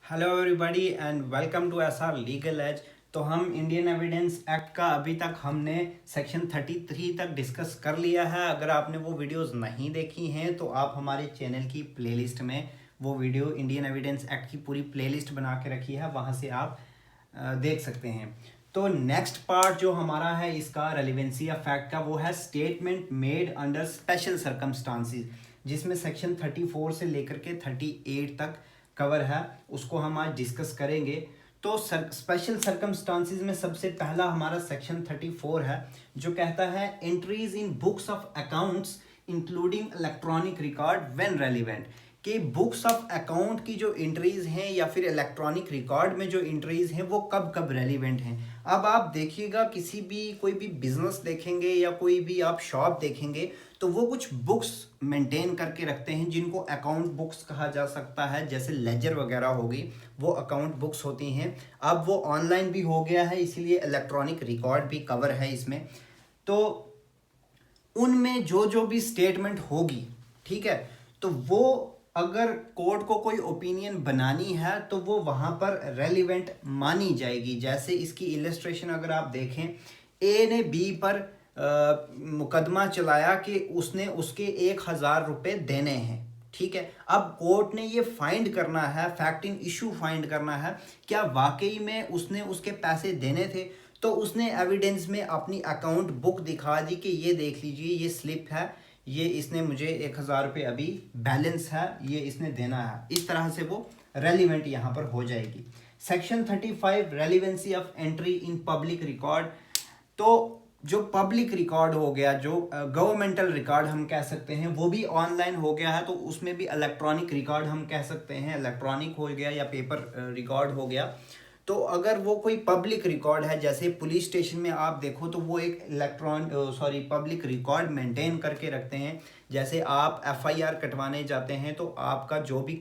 Hello everybody and welcome to SR Legal Edge. तो हम Indian Evidence act का अभी तक हमने सेक्शन 33 तक डिस्कस कर लिया है। अगर आपने वो वीडियोस नहीं देखी हैं तो आप हमारे चैनल की प्लेलिस्ट में वो वीडियो इंडियन एविडेंस एक्ट की पूरी प्लेलिस्ट बना के रखी है, वहाँ से आप देख सकते हैं। तो नेक्स्ट पार्ट जो हमारा है इसका रेलिवेंसी ऑफ फैक्ट का, वो है statement made under special circumstances, जिसमें सेक्शन 34 से लेकर के 38 तक कवर है, उसको हम आज डिस्कस करेंगे। तो स्पेशल सर्कमस्टांसिस में सबसे पहला हमारा सेक्शन 34 है, जो कहता है entries in books of accounts including electronic record when relevant, कि बुक्स ऑफ अकाउंट की जो एंट्रीज हैं या फिर इलेक्ट्रॉनिक रिकॉर्ड में जो एंट्रीज हैं वो कब कब रेलिवेंट हैं। अब आप देखिएगा, किसी भी कोई भी बिजनेस देखेंगे या कोई भी आप शॉप देखेंगे तो वो कुछ बुक्स मेंटेन करके रखते हैं जिनको अकाउंट बुक्स कहा जा सकता है, जैसे लेजर वगैरह होगी, वो अकाउंट बुक्स होती हैं। अब वो ऑनलाइन भी हो गया है, इसीलिए इलेक्ट्रॉनिक रिकॉर्ड भी कवर है इसमें। तो उनमें जो जो भी स्टेटमेंट होगी, ठीक है, तो वो अगर कोर्ट को कोई ओपिनियन बनानी है तो वो वहाँ पर रेलिवेंट मानी जाएगी। जैसे इसकी इलस्ट्रेशन अगर आप देखें, ए ने बी पर मुकदमा चलाया कि उसने उसके 1,000 रुपये देने हैं, ठीक है। अब कोर्ट ने ये फाइंड करना है, फैक्ट इन इशू फाइंड करना है, क्या वाकई में उसने उसके पैसे देने थे। तो उसने एविडेंस में अपनी अकाउंट बुक दिखा दी कि ये देख लीजिए, ये स्लिप है, ये इसने मुझे 1,000 रुपये अभी बैलेंस है, ये इसने देना है। इस तरह से वो रेलिवेंट यहाँ पर हो जाएगी। Section 35 relevancy of entry in public record. तो जो पब्लिक रिकॉर्ड हो गया, जो गवर्नमेंटल रिकॉर्ड हम कह सकते हैं, वो भी ऑनलाइन हो गया है, तो उसमें भी इलेक्ट्रॉनिक रिकॉर्ड हम कह सकते हैं, इलेक्ट्रॉनिक हो गया या पेपर रिकॉर्ड हो गया। तो अगर वो कोई पब्लिक रिकॉर्ड है, जैसे पुलिस स्टेशन में आप देखो तो वो एक पब्लिक रिकॉर्ड मेंटेन करके रखते हैं। जैसे आप एफआईआर कटवाने जाते हैं तो आपका जो भी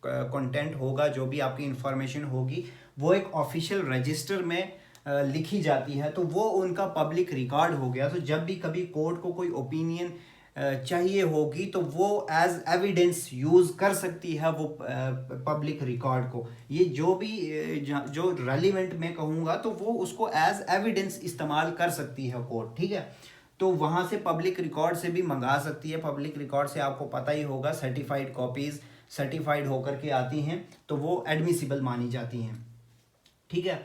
कंटेंट होगा, जो भी आपकी इंफॉर्मेशन होगी, वो एक ऑफिशियल रजिस्टर में लिखी जाती है, तो वो उनका पब्लिक रिकॉर्ड हो गया। तो जब भी कभी कोर्ट को कोई ओपिनियन चाहिए होगी तो वो एज एविडेंस यूज़ कर सकती है वो पब्लिक रिकॉर्ड को। ये जो भी जो रेलिवेंट मैं कहूँगा तो वो उसको एज एविडेंस इस्तेमाल कर सकती है कोर्ट, ठीक है। तो वहाँ से पब्लिक रिकॉर्ड से भी मंगा सकती है। पब्लिक रिकॉर्ड से आपको पता ही होगा, सर्टिफाइड कॉपीज़ सर्टिफाइड होकर के आती हैं, तो वो एडमिसिबल मानी जाती हैं, ठीक है,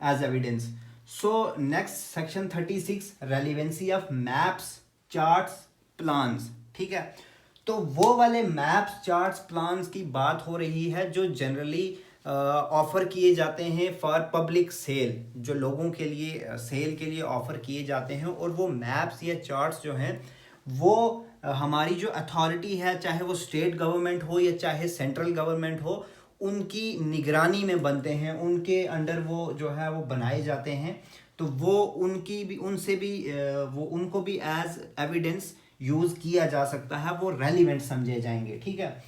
as evidence. So next section 36 relevancy of maps charts plans, ठीक है। तो वो वाले मैप्स चार्ट्स प्लान्स की बात हो रही है जो जनरली ऑफर किए जाते हैं फॉर पब्लिक सेल, जो लोगों के लिए सेल के लिए ऑफर किए जाते हैं। और वो मैप्स या चार्ट्स जो हैं वो हमारी जो अथॉरिटी है, चाहे वो स्टेट गवर्नमेंट हो या चाहे सेंट्रल गवर्नमेंट हो, उनकी निगरानी में बनते हैं, उनके अंडर वो जो है वो बनाए जाते हैं। तो वो उनकी भी उनसे भी वो उनको भी एज एविडेंस यूज़ किया जा सकता है, वो रेलिवेंट समझे जाएंगे, ठीक है।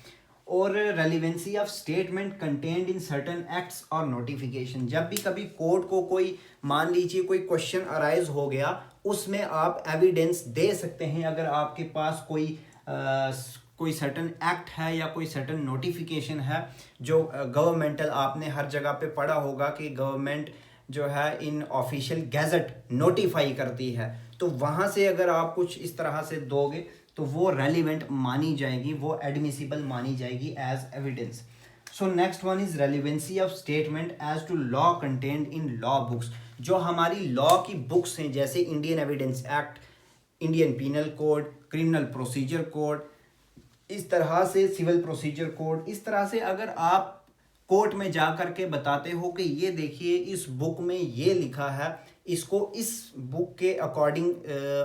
और relevancy of statement contained in certain acts और नोटिफिकेशन, जब भी कभी कोर्ट को कोई, मान लीजिए कोई क्वेश्चन अराइज हो गया, उसमें आप एविडेंस दे सकते हैं। अगर आपके पास कोई सर्टन एक्ट है या कोई सर्टन नोटिफिकेशन है जो गवर्नमेंटल, आपने हर जगह पे पढ़ा होगा कि गवर्नमेंट जो है इन ऑफिशियल गैजेट नोटिफाई करती है, तो वहाँ से अगर आप कुछ इस तरह से दोगे तो वो रेलिवेंट मानी जाएगी, वो एडमिसिबल मानी जाएगी as evidence. So next one is relevancy of statement as to law contained in law books, जो हमारी लॉ की बुक्स हैं, जैसे Indian Evidence Act, Indian Penal Code, Criminal Procedure Code, इस तरह से सिविल प्रोसीजर कोड। इस तरह से अगर आप कोर्ट में जा कर के बताते हो कि ये देखिए इस बुक में ये लिखा है, इसको इस बुक के अकॉर्डिंग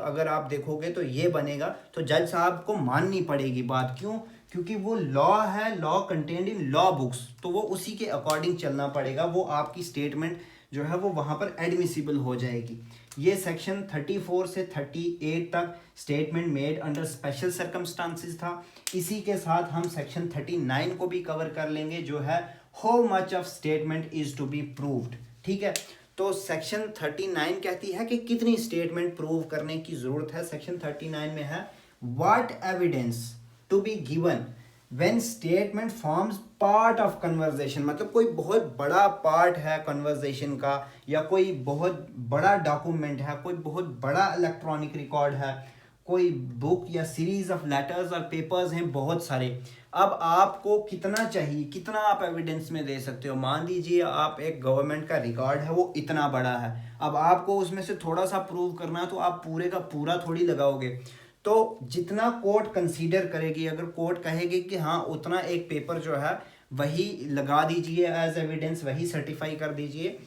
अगर आप देखोगे तो ये बनेगा, तो जज साहब को माननी पड़ेगी बात। क्यों? क्योंकि वो लॉ है, law contained in law books, तो वो उसी के अकॉर्डिंग चलना पड़ेगा। वो आपकी स्टेटमेंट जो है वो वहाँ पर एडमिसिबल हो जाएगी। ये सेक्शन 34 से 38 तक statement made under special circumstances था। इसी के साथ हम सेक्शन 39 को भी कवर कर लेंगे, जो है how much of statement is to be proved, ठीक है। तो सेक्शन 39 कहती है कि कितनी स्टेटमेंट प्रूव करने की जरूरत है। सेक्शन 39 में है what evidence to be given when statement forms part of conversation, मतलब कोई बहुत बड़ा पार्ट है कन्वर्जेशन का, या कोई बहुत बड़ा डॉक्यूमेंट है, कोई बहुत बड़ा इलेक्ट्रॉनिक रिकॉर्ड है, कोई बुक या सीरीज ऑफ लेटर्स और पेपर्स हैं बहुत सारे। अब आपको कितना चाहिए, कितना आप एविडेंस में दे सकते हो। मान लीजिए आप एक गवर्नमेंट का रिकॉर्ड है वो इतना बड़ा है, अब आपको उसमें से थोड़ा सा प्रूव करना है तो आप पूरे का पूरा थोड़ी लगाओगे। तो जितना कोर्ट कंसीडर करेगी, अगर कोर्ट कहेगी कि हाँ उतना एक पेपर जो है वही लगा दीजिए एज एविडेंस, वही सर्टिफाई कर दीजिए,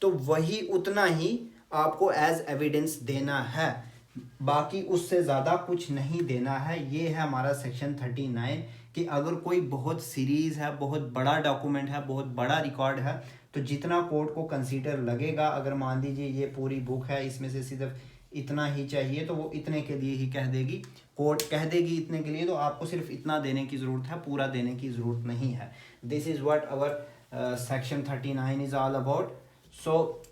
तो वही उतना ही आपको एज एविडेंस देना है, बाकी उससे ज़्यादा कुछ नहीं देना है। ये है हमारा सेक्शन 39 कि अगर कोई बहुत सीरीज है, बहुत बड़ा डॉक्यूमेंट है, बहुत बड़ा रिकॉर्ड है, तो जितना कोर्ट को कंसीडर लगेगा, अगर मान लीजिए ये पूरी बुक है इसमें से सिर्फ इतना ही चाहिए तो वो इतने के लिए ही कह देगी, कोर्ट कह देगी इतने के लिए, तो आपको सिर्फ इतना देने की ज़रूरत है, पूरा देने की ज़रूरत नहीं है। This is what our section 39 is all about. So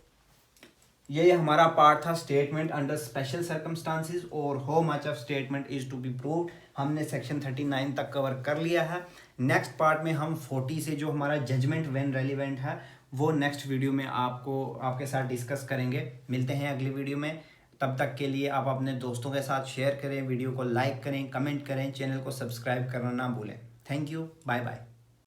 ये हमारा पार्ट था स्टेटमेंट अंडर स्पेशल सर्कमस्टांसिस और how much of statement is to be proved. हमने सेक्शन 39 तक कवर कर लिया है। नेक्स्ट पार्ट में हम 40 से जो हमारा जजमेंट व्हेन रेलिवेंट है वो नेक्स्ट वीडियो में आपके साथ डिस्कस करेंगे। मिलते हैं अगली वीडियो में, तब तक के लिए आप अपने दोस्तों के साथ शेयर करें, वीडियो को लाइक करें, कमेंट करें, चैनल को सब्सक्राइब करना ना भूलें। Thank you, bye bye.